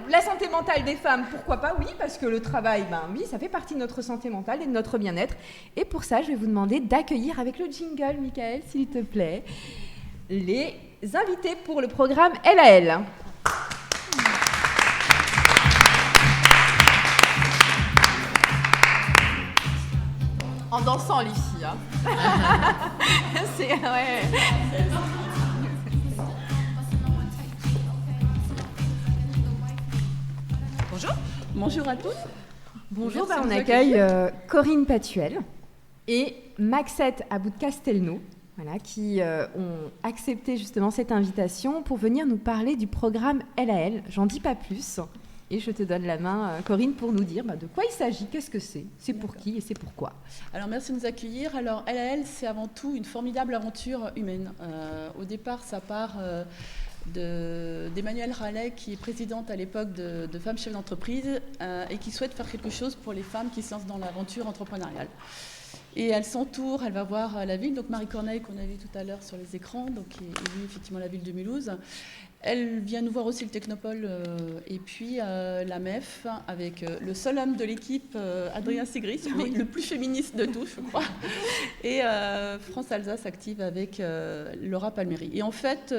la santé mentale des femmes, pourquoi pas? Oui, parce que le travail, oui, ça fait partie de notre santé mentale et de notre bien-être. Et pour ça, je vais vous demander d'accueillir avec le jingle, Michael, s'il te plaît, les invités pour le programme Elle à Elle. En dansant, les filles. Hein. C'est... Ouais. Bonjour. Bonjour à tous. Bonjour, on accueille Corinne Patuel et Maxette Aboud-Castelnau, voilà, qui ont accepté justement cette invitation pour venir nous parler du programme Elle à Elle. J'en dis pas plus. Et je te donne la main, Corinne, pour nous dire de quoi il s'agit, qu'est-ce que c'est pour qui et c'est pourquoi. Alors, merci de nous accueillir. Alors, Elle à Elle, c'est avant tout une formidable aventure humaine. Au départ, ça part d'Emmanuelle Rallet, qui est présidente à l'époque de Femmes Chefs d'entreprise et qui souhaite faire quelque chose pour les femmes qui se lancent dans l'aventure entrepreneuriale. Et elle s'entoure, elle va voir la ville, donc Marie Corneille, qu'on a vu tout à l'heure sur les écrans, donc qui est venue effectivement la ville de Mulhouse. Elle vient nous voir aussi le Technopole et puis la MEF avec le seul homme de l'équipe, Adrien Sigris, le plus féministe de tous, je crois, et France Alsace active avec Laura Palmieri. Et en fait,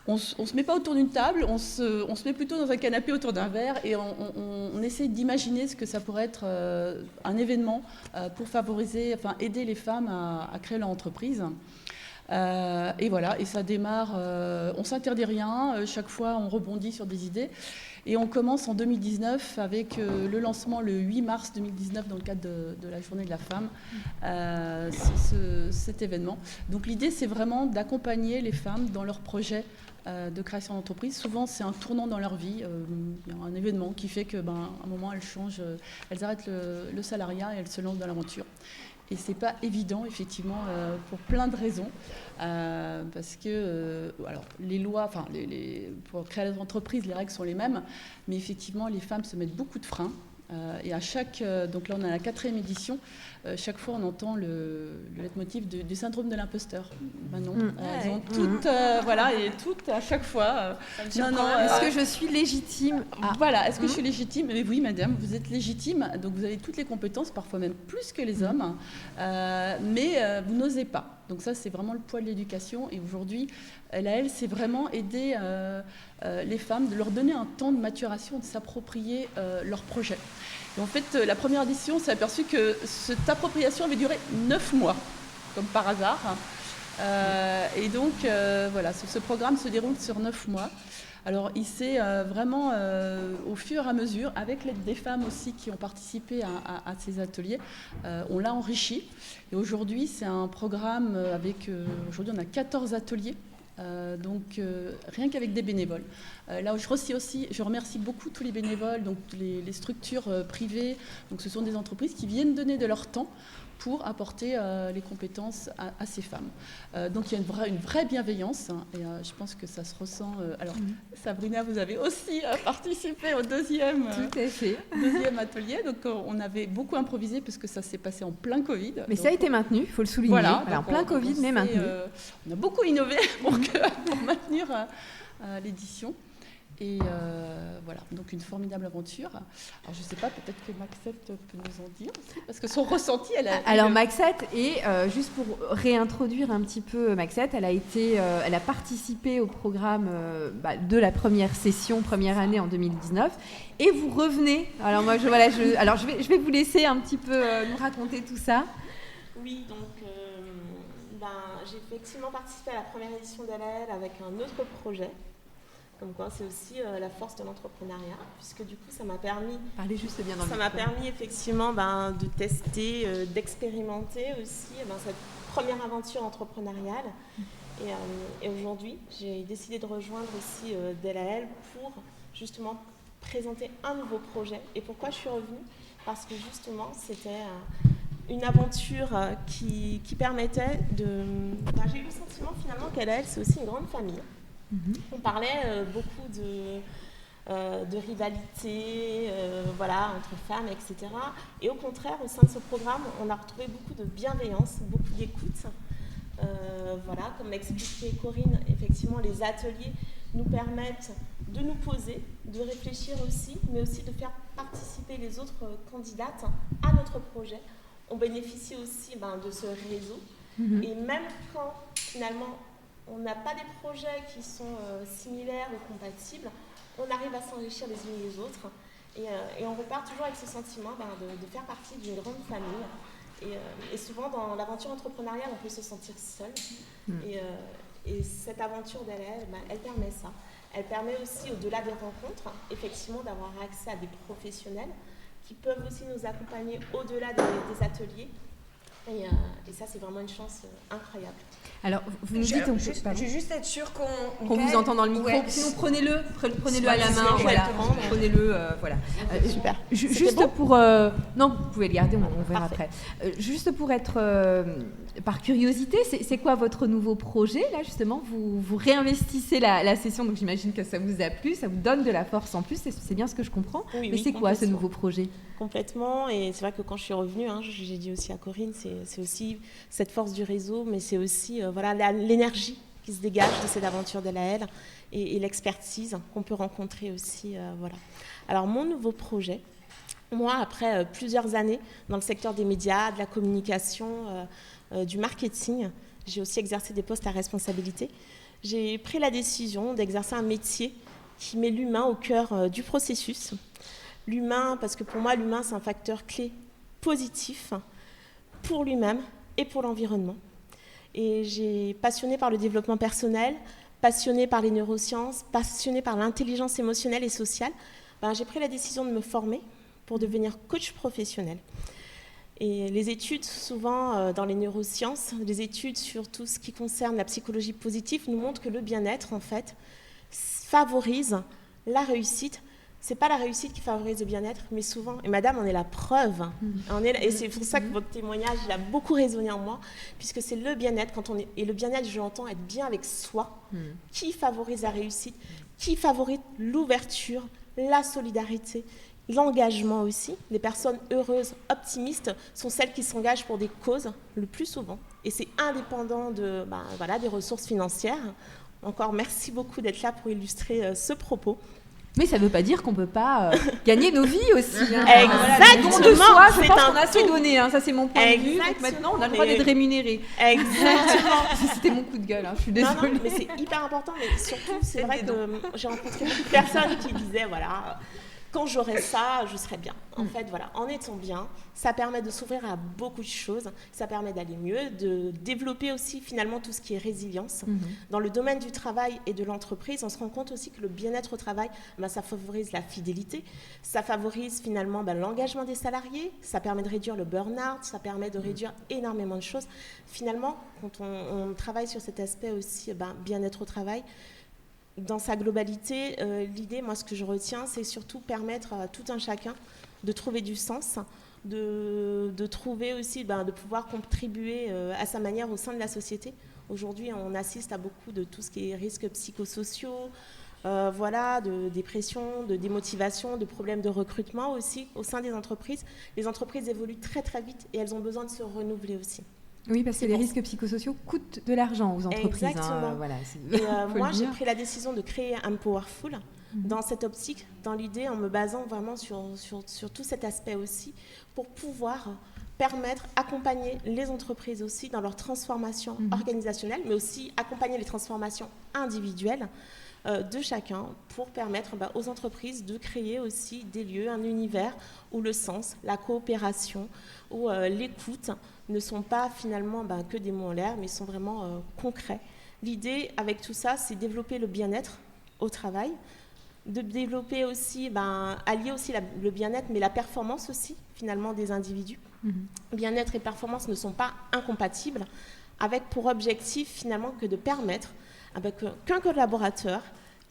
on ne se met pas autour d'une table, on se met plutôt dans un canapé autour d'un verre et on essaie d'imaginer ce que ça pourrait être un événement pour favoriser, enfin aider les femmes à créer leur entreprise. Et voilà, et ça démarre, on ne s'interdit rien, chaque fois on rebondit sur des idées. Et on commence en 2019 avec le lancement le 8 mars 2019 dans le cadre de la Journée de la Femme, cet événement. Donc l'idée c'est vraiment d'accompagner les femmes dans leurs projets de création d'entreprise. Souvent c'est un tournant dans leur vie, il y a un événement qui fait qu'à un moment elles changent, elles arrêtent le salariat et elles se lancent dans l'aventure. Et c'est pas évident, effectivement, pour plein de raisons. Parce que, alors, les lois, pour créer des entreprises, les règles sont les mêmes. Mais effectivement, les femmes se mettent beaucoup de freins. Et à chaque... donc là, on a la 4e édition. Chaque fois, on entend le leitmotiv du syndrome de l'imposteur. Non, elles ont toutes... voilà, et toutes, à chaque fois... est-ce que je suis légitime Voilà, est-ce que je suis légitime? Mais oui, madame, vous êtes légitime. Donc, vous avez toutes les compétences, parfois même plus que les hommes. Mais vous n'osez pas. Donc ça, c'est vraiment le poids de l'éducation. Et aujourd'hui, Elle, c'est vraiment aider les femmes, de leur donner un temps de maturation, de s'approprier leur projet. Et en fait, la première édition, on s'est aperçu que cette appropriation avait duré 9 mois, comme par hasard. Et donc, voilà, ce programme se déroule sur 9 mois. Alors, il s'est vraiment, au fur et à mesure, avec l'aide des femmes aussi qui ont participé à ces ateliers, on l'a enrichi. Et aujourd'hui, c'est un programme avec... aujourd'hui, on a 14 ateliers. Donc rien qu'avec des bénévoles. Là où je remercie beaucoup tous les bénévoles, donc les structures privées. Donc ce sont des entreprises qui viennent donner de leur temps pour apporter les compétences à ces femmes. Donc il y a une vraie bienveillance, hein, et je pense que ça se ressent. Alors Sabrina, vous avez aussi participé au deuxième atelier. Donc on avait beaucoup improvisé parce que ça s'est passé en plein Covid. Mais donc, ça a été maintenu, il faut le souligner. Voilà, en plein Covid, mais maintenu. On a beaucoup innové pour maintenir l'édition. Et voilà, donc une formidable aventure. Alors je ne sais pas, peut-être que Maxette peut nous en dire aussi, parce que son ressenti, elle a... Alors Maxette, et juste pour réintroduire un petit peu Maxette, elle a participé au programme de la première session, première année en 2019, et vous revenez. Alors moi, je vais vous laisser un petit peu nous raconter tout ça. Oui, donc j'ai effectivement participé à la première édition d'Elle avec un autre projet. Comme quoi, c'est aussi la force de l'entrepreneuriat, puisque du coup, ça m'a permis... Parlez juste bien dans le micro. Ça m'a permis effectivement de tester, d'expérimenter aussi cette première aventure entrepreneuriale. Et aujourd'hui, j'ai décidé de rejoindre aussi DLAL pour justement présenter un nouveau projet. Et pourquoi je suis revenue? Parce que justement, c'était une aventure qui permettait de... j'ai eu le sentiment finalement qu'DLAL, c'est aussi une grande famille. On parlait beaucoup de rivalité entre femmes, etc. Et au contraire, au sein de ce programme, on a retrouvé beaucoup de bienveillance, beaucoup d'écoute. Comme l'expliquait Corinne, effectivement, les ateliers nous permettent de nous poser, de réfléchir aussi, mais aussi de faire participer les autres candidates à notre projet. On bénéficie aussi de ce réseau. Et même quand finalement on n'a pas des projets qui sont similaires ou compatibles, on arrive à s'enrichir les unes les autres. Et on repart toujours avec ce sentiment de faire partie d'une grande famille. Et souvent, dans l'aventure entrepreneuriale, on peut se sentir seul. Et cette aventure d'elle, elle permet ça. Elle permet aussi, au-delà des rencontres, effectivement, d'avoir accès à des professionnels qui peuvent aussi nous accompagner au-delà des ateliers. Et ça, c'est vraiment une chance incroyable. Alors, vous nous dites... Je veux juste être sûre qu'on vous entend dans le micro. Ouais. Sinon, prenez-le à la main. Voilà. Prenez-le, voilà. Super. Juste bon pour... non, vous pouvez le garder, on verra Parfait. après. Juste pour être... par curiosité, c'est quoi votre nouveau projet? Là, justement, vous réinvestissez la session, donc j'imagine que ça vous a plu, ça vous donne de la force en plus, c'est bien ce que je comprends. Oui, mais c'est quoi ce nouveau projet? Complètement, et c'est vrai que quand je suis revenue, j'ai dit aussi à Corinne, c'est aussi cette force du réseau, mais c'est aussi l'énergie qui se dégage de cette aventure d'LAL et l'expertise qu'on peut rencontrer aussi. Voilà. Alors mon nouveau projet, moi après plusieurs années dans le secteur des médias, de la communication, du marketing, j'ai aussi exercé des postes à responsabilité. J'ai pris la décision d'exercer un métier qui met l'humain au cœur du processus. L'humain, parce que pour moi, l'humain, c'est un facteur clé positif pour lui-même et pour l'environnement. Et j'ai passionnée par le développement personnel, passionnée par les neurosciences, passionnée par l'intelligence émotionnelle et sociale. J'ai pris la décision de me former pour devenir coach professionnel. Et les études, souvent dans les neurosciences, les études sur tout ce qui concerne la psychologie positive nous montrent que le bien-être, en fait, favorise la réussite. C'est pas la réussite qui favorise le bien-être, mais souvent, et madame en est la preuve, et c'est pour ça que votre témoignage il a beaucoup résonné en moi, puisque c'est le bien-être, et le bien-être, je l'entends, être bien avec soi, qui favorise la réussite, qui favorise l'ouverture, la solidarité, l'engagement aussi. Les personnes heureuses, optimistes, sont celles qui s'engagent pour des causes le plus souvent, et c'est indépendant des ressources financières. Encore merci beaucoup d'être là pour illustrer ce propos. Mais ça ne veut pas dire qu'on ne peut pas gagner nos vies aussi. Hein. Exactement. Don de soi, je pense qu'on a assez donné. Ça, c'est mon point de vue. Donc maintenant, on a le droit d'être rémunéré. Exactement. C'était mon coup de gueule. Je suis désolée. Non, mais c'est hyper important. Mais surtout, c'est vrai que j'ai rencontré beaucoup de personnes qui disaient, voilà, quand j'aurai ça, je serai bien. En fait, voilà, en étant bien, ça permet de s'ouvrir à beaucoup de choses. Ça permet d'aller mieux, de développer aussi finalement tout ce qui est résilience. Dans le domaine du travail et de l'entreprise, on se rend compte aussi que le bien-être au travail, ça favorise la fidélité. Ça favorise finalement l'engagement des salariés. Ça permet de réduire le burn-out. Ça permet de réduire énormément de choses. Finalement, quand on travaille sur cet aspect aussi, bien-être au travail, dans sa globalité, l'idée, moi, ce que je retiens, c'est surtout permettre à tout un chacun de trouver du sens, de trouver aussi, de pouvoir contribuer à sa manière au sein de la société. Aujourd'hui, on assiste à beaucoup de tout ce qui est risques psychosociaux, de dépression, de démotivation, de problèmes de recrutement aussi au sein des entreprises. Les entreprises évoluent très très vite et elles ont besoin de se renouveler aussi. Oui, parce que les risques psychosociaux coûtent de l'argent aux entreprises. Exactement. Moi, j'ai pris la décision de créer Empowerful dans cette optique, dans l'idée, en me basant vraiment sur tout cet aspect aussi, pour pouvoir permettre, accompagner les entreprises aussi dans leur transformation organisationnelle, mais aussi accompagner les transformations individuelles de chacun pour permettre aux entreprises de créer aussi des lieux, un univers où le sens, la coopération, où l'écoute ne sont pas finalement que des mots en l'air, mais sont vraiment concrets. L'idée avec tout ça, c'est développer le bien-être au travail, de développer aussi, allier aussi le bien-être, mais la performance aussi finalement des individus. Bien-être et performance ne sont pas incompatibles, avec pour objectif finalement que de permettre qu'un collaborateur,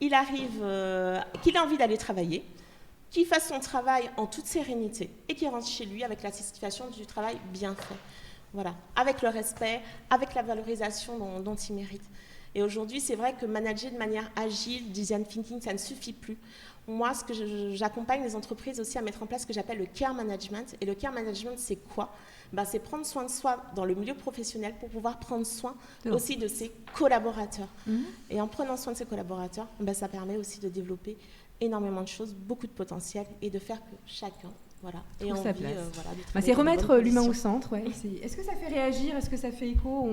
il arrive, qu'il a envie d'aller travailler, qu'il fasse son travail en toute sérénité et qu'il rentre chez lui avec la satisfaction du travail bien fait. Voilà, avec le respect, avec la valorisation dont il mérite. Et aujourd'hui, c'est vrai que manager de manière agile, design thinking, ça ne suffit plus. Moi, j'accompagne les entreprises aussi à mettre en place ce que j'appelle le care management. Et le care management, c'est quoi ? C'est prendre soin de soi dans le milieu professionnel pour pouvoir prendre soin aussi de ses collaborateurs. Et en prenant soin de ses collaborateurs, ça permet aussi de développer énormément de choses, beaucoup de potentiel, et de faire que chacun ait trouve sa envie place. de C'est travailler dans remettre de bonnes l'humain au conditions. centre. Ouais. Est-ce que ça fait réagir? Est-ce que ça fait écho?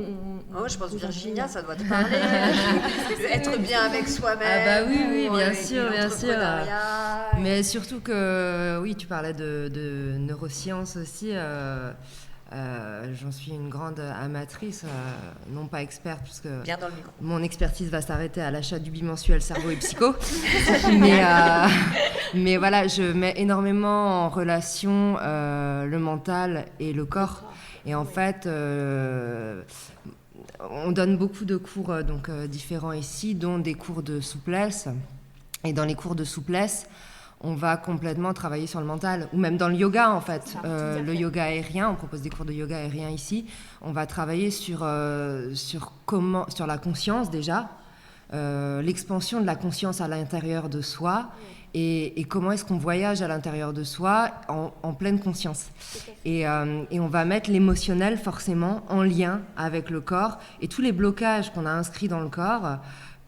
Je pense que Virginia, ça doit te parler. Être bien avec soi-même. Ah bah oui, bien et sûr, bien sûr. l'entrepreneuriat. Mais surtout que, oui, tu parlais de neurosciences aussi. J'en suis une grande amatrice, non pas experte, puisque Bien dans le micro. mon expertise va s'arrêter à l'achat du bimensuel Cerveau et Psycho. mais voilà, je mets énormément en relation le mental et le corps. Et en fait, on donne beaucoup de cours différents ici, dont des cours de souplesse. Et dans les cours de souplesse, on va complètement travailler sur le mental, ou même dans le yoga en fait. Le yoga aérien, on propose des cours de yoga aérien ici. On va travailler sur la conscience déjà, l'expansion de la conscience à l'intérieur de soi, et comment est-ce qu'on voyage à l'intérieur de soi en pleine conscience. Et on va mettre l'émotionnel forcément en lien avec le corps, et tous les blocages qu'on a inscrits dans le corps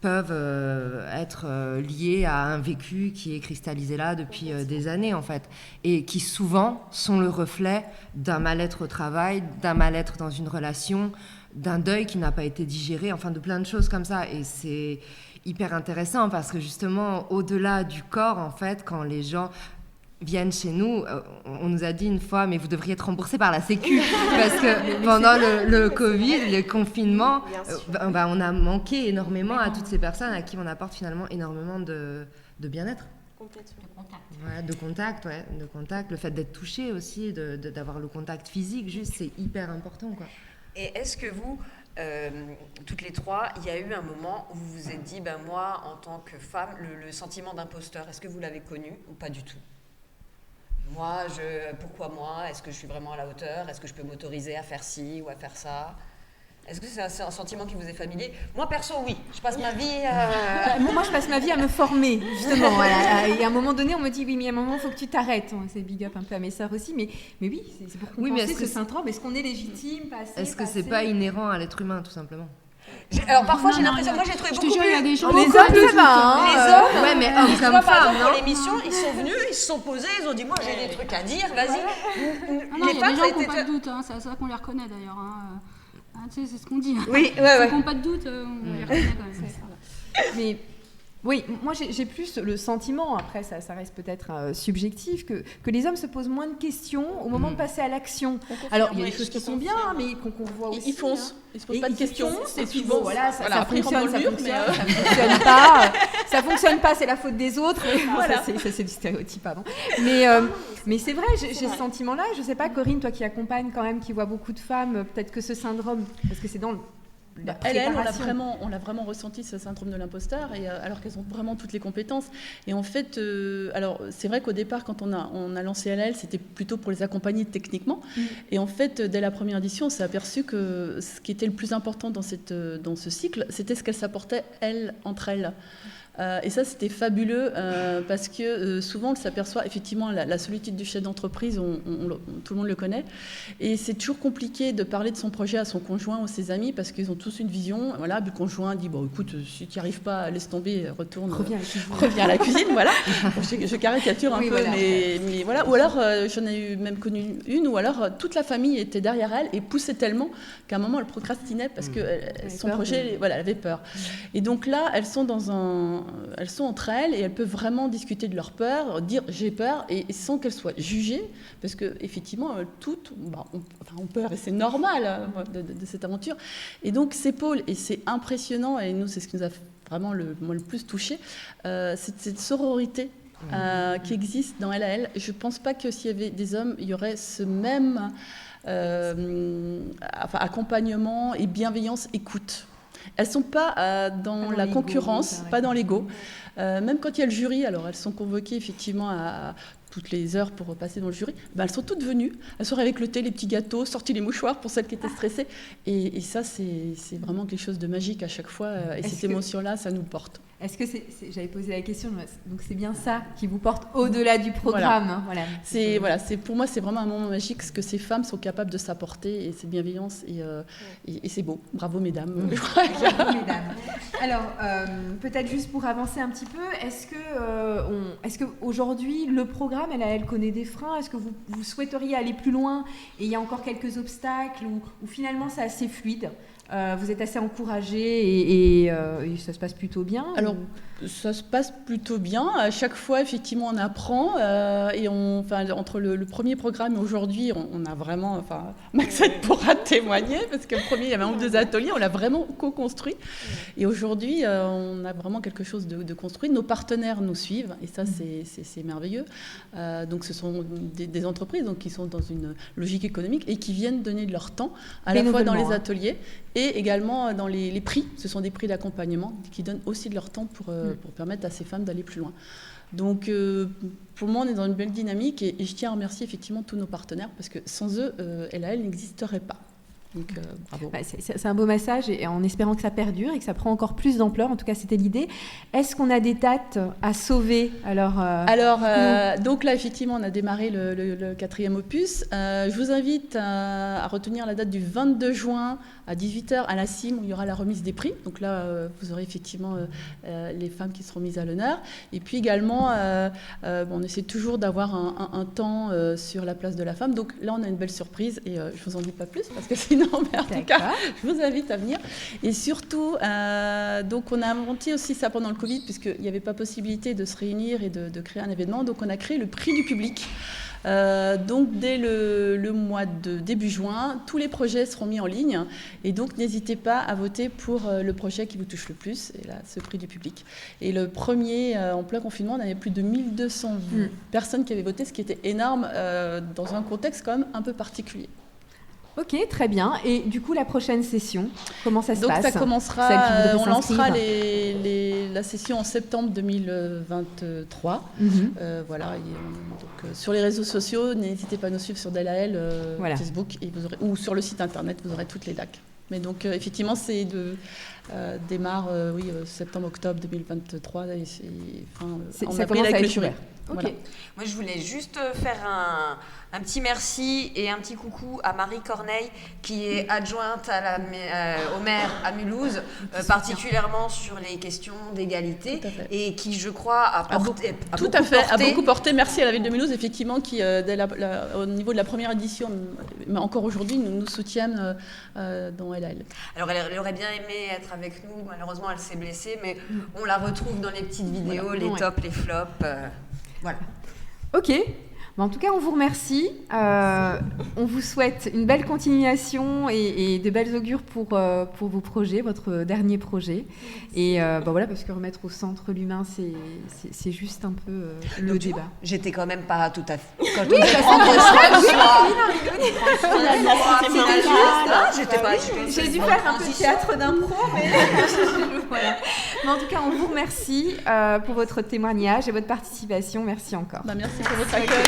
peuvent être liés à un vécu qui est cristallisé là depuis des années en fait, et qui souvent sont le reflet d'un mal-être au travail, d'un mal-être dans une relation, d'un deuil qui n'a pas été digéré, enfin de plein de choses comme ça. Et c'est hyper intéressant parce que justement au-delà du corps en fait, quand les gens viennent chez nous, on nous a dit une fois, mais vous devriez être remboursé par la Sécu, parce que pendant le Covid, le confinement, on a manqué énormément à toutes ces personnes à qui on apporte finalement énormément de bien-être. Complètement. Ouais, de contact, le fait d'être touché aussi, d'avoir le contact physique, juste, c'est hyper important, quoi. Et est-ce que vous, toutes les trois, il y a eu un moment où vous vous êtes dit, moi, en tant que femme, le sentiment d'imposteur, est-ce que vous l'avez connu ou pas du tout? Pourquoi moi? Est-ce que je suis vraiment à la hauteur? Est-ce que je peux m'autoriser à faire ci ou à faire ça? Est-ce que c'est un sentiment qui vous est familier? Moi, perso, oui. Je passe ma vie... Moi, je passe ma vie à me former, justement. Voilà. Et à un moment donné, on me dit, oui, mais à un moment, il faut que tu t'arrêtes. C'est big up un peu à mes sœurs aussi. Mais oui, c'est pour compenser ce syndrome. Est-ce qu'on est légitime, Est-ce que c'est pas inhérent à l'être humain, tout simplement? Alors parfois j'ai l'impression, moi j'ai trouvé beaucoup plus... il y a des gens... Les hommes, ça va. Les hommes, ouais, mais hommes comme par femmes, exemple, pour non? l'émission, ils sont venus, ils se sont posés, ils ont dit, moi j'ai des trucs à dire, vas-y. Non, il y a des gens qui n'ont pas de doute, c'est à ça qu'on les reconnaît d'ailleurs. Tu sais, c'est ce qu'on dit. Oui, Ceux qui n'ont pas de doute, on les reconnaît quand même. Mais oui, moi j'ai plus le sentiment, après ça reste peut-être subjectif, que les hommes se posent moins de questions au moment de passer à l'action. Alors il y a des choses qui sont bien, mais qu'on voit aussi. Ils foncent, ils se posent pas de questions. Et puis bon, voilà, ça après, ils rentrent fonctionne, dans le mur, ça fonctionne pas. Ça fonctionne pas, c'est la faute des autres. Voilà. Ça c'est du stéréotype, pardon. Mais c'est vrai, j'ai ce sentiment-là. Je sais pas, Corinne, toi qui accompagnes quand même, qui vois beaucoup de femmes, peut-être que ce syndrome, parce que c'est dans la préparation. On l'a vraiment ressenti, ce syndrome de l'imposteur, et alors qu'elles ont vraiment toutes les compétences. Et en fait, alors c'est vrai qu'au départ, quand on a lancé LAL, c'était plutôt pour les accompagner techniquement. Et en fait, dès la première édition, on s'est aperçu que ce qui était le plus important dans ce cycle, c'était ce qu'elles s'apportaient entre elles. Et ça, c'était fabuleux parce que souvent, on s'aperçoit effectivement la solitude du chef d'entreprise, tout le monde le connaît. Et c'est toujours compliqué de parler de son projet à son conjoint ou ses amis parce qu'ils ont tous une vision. Voilà, le conjoint dit écoute, si tu n'y arrives pas, laisse tomber, reviens à la cuisine. Voilà. Je caricature un peu, voilà. Mais voilà. Ou alors, j'en ai même connu une, ou alors toute la famille était derrière elle et poussait tellement qu'à un moment, elle procrastinait parce que son projet, elle avait peur. Et donc là, elles sont entre elles et elles peuvent vraiment discuter de leur peur, dire j'ai peur, et sans qu'elles soient jugées, parce que effectivement toutes ont peur et c'est normal de cette aventure. Et donc ces pôles, et c'est impressionnant, et nous c'est ce qui nous a vraiment le plus touché, c'est cette sororité qui existe dans LAL. Je ne pense pas que s'il y avait des hommes, il y aurait ce même accompagnement et bienveillance, écoute. Elles ne sont pas dans la concurrence, pas dans l'ego. Même quand il y a le jury, alors elles sont convoquées effectivement à toutes les heures pour passer dans le jury, elles sont toutes venues. Elles sont avec le thé, les petits gâteaux, sorties les mouchoirs pour celles qui étaient stressées. Et ça, c'est vraiment quelque chose de magique à chaque fois. Et cette émotion-là, ça nous porte. Est-ce que j'avais posé la question, donc c'est bien ça qui vous porte au-delà du programme. Voilà. Pour moi, c'est vraiment un moment magique, ce que ces femmes sont capables de s'apporter et cette bienveillance et c'est beau. Bravo mesdames. Bravo mesdames. Alors, peut-être juste pour avancer un petit peu, est-ce que aujourd'hui le programme, elle connaît des freins? Est-ce que vous souhaiteriez aller plus loin et il y a encore quelques obstacles ou finalement c'est assez fluide? Vous êtes assez encouragés et ça se passe plutôt bien? Alors, ça se passe plutôt bien. À chaque fois, effectivement, on apprend. Et entre le premier programme et aujourd'hui, on a vraiment... Maxette pourra témoigner, parce que le premier, il y avait 1 ou 2 ateliers, on l'a vraiment co-construit. Et aujourd'hui, on a vraiment quelque chose de construit. Nos partenaires nous suivent, et ça, c'est merveilleux. Donc, ce sont des entreprises donc, qui sont dans une logique économique et qui viennent donner de leur temps, à la fois dans les ateliers et également dans les prix. Ce sont des prix d'accompagnement qui donnent aussi de leur temps pour permettre à ces femmes d'aller plus loin. Donc, pour le moment, on est dans une belle dynamique et je tiens à remercier effectivement tous nos partenaires parce que sans eux, LAL n'existerait pas. Donc, bravo. C'est un beau message et en espérant que ça perdure et que ça prend encore plus d'ampleur. En tout cas, c'était l'idée. Est-ce qu'on a des dates à sauver? Alors, donc là, effectivement, on a démarré le 4e opus. Je vous invite à retenir la date du 22 juin à 18h à la CIM où il y aura la remise des prix. Donc là, vous aurez effectivement les femmes qui seront mises à l'honneur. Et puis également, on essaie toujours d'avoir un temps sur la place de la femme. Donc là, on a une belle surprise et je vous en dis pas plus parce que sinon, mais en tout cas, je vous invite à venir. Et surtout, donc on a inventé aussi ça pendant le Covid puisqu'il n'y avait pas possibilité de se réunir et de créer un événement. Donc on a créé le prix du public. Donc dès le mois de début juin, tous les projets seront mis en ligne et donc n'hésitez pas à voter pour le projet qui vous touche le plus, et là ce prix du public. Et le premier, en plein confinement, on avait plus de 1200 personnes qui avaient voté, ce qui était énorme dans un contexte quand même un peu particulier. Ok, très bien. Et du coup, la prochaine session, comment ça se passe? Donc ça commencera, on lancera la session en septembre 2023. Voilà. Donc, sur les réseaux sociaux, n'hésitez pas à nous suivre sur DLAL, Facebook, et ou sur le site internet, vous aurez toutes les dates. Mais donc, effectivement, c'est démarre septembre-octobre 2023. Et on a pris la clôture. Okay. Voilà. Moi, je voulais juste faire un petit merci et un petit coucou à Marie Corneille, qui est adjointe au maire à Mulhouse, particulièrement sur les questions d'égalité, et qui, je crois, a beaucoup porté. Merci à la ville de Mulhouse, effectivement, qui, au niveau de la première édition, mais encore aujourd'hui, nous soutiennent dans LAL. Alors, elle aurait bien aimé être avec nous. Malheureusement, elle s'est blessée, mais on la retrouve dans les petites vidéos, les tops, les flops. Voilà. Ok. En tout cas, on vous remercie. On vous souhaite une belle continuation et de belles augures pour vos projets, votre dernier projet. Et voilà, parce que remettre au centre l'humain, c'est juste un peu le débat. J'étais quand même pas tout à fait. Quand oui, j'ai dû faire un peu de théâtre d'impro, mais voilà. Mais en tout cas, on vous remercie pour votre témoignage et votre participation. Merci encore. Merci pour votre accueil.